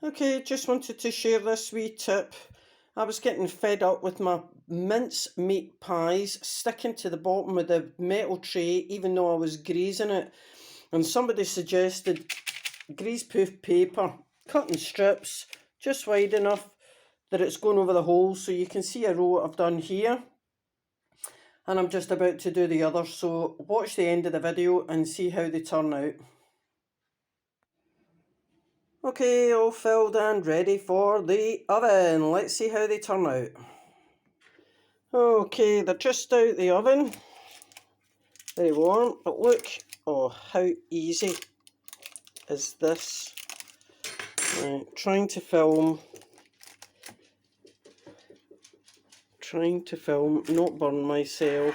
Okay, just wanted to share this wee tip. I was getting fed up with my mince meat pies sticking to the bottom of the metal tray even though I was greasing it. And somebody suggested greaseproof paper, cut in strips, just wide enough that it's going over the holes. So you can see a row I've done here. And I'm just about to do the other. So watch the end of the video and see how they turn out. Okay, all filled and ready for the oven. Let's see how they turn out. Okay, they're just out the oven. Very warm, but look, oh, how easy is this? Right, trying to film, not burn myself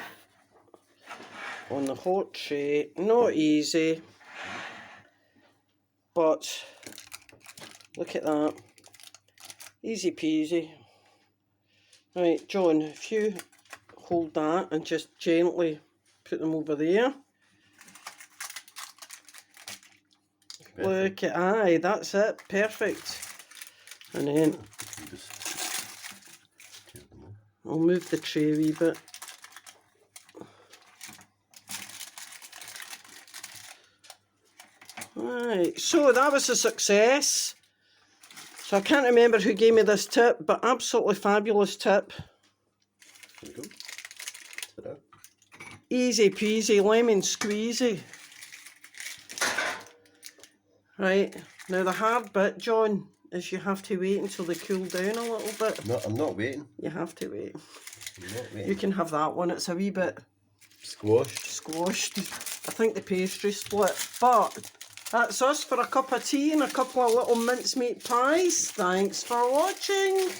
on the hot tray. Not easy, but look at that. Easy peasy. Right, John, if you hold that and just gently put them over there. Perfect. Look at, aye, that's it, perfect. And then I'll move the tray a wee bit. Right, so that was a success. So I can't remember who gave me this tip, but absolutely fabulous tip. There you go. Easy peasy, lemon squeezy. Right, now the hard bit, John, is you have to wait until they cool down a little bit. No, I'm not waiting. You have to wait. I'm not waiting. You can have that one, it's a wee bit squashed. I think the pastry split, but that's us for a cup of tea and a couple of little mincemeat pies. Thanks for watching.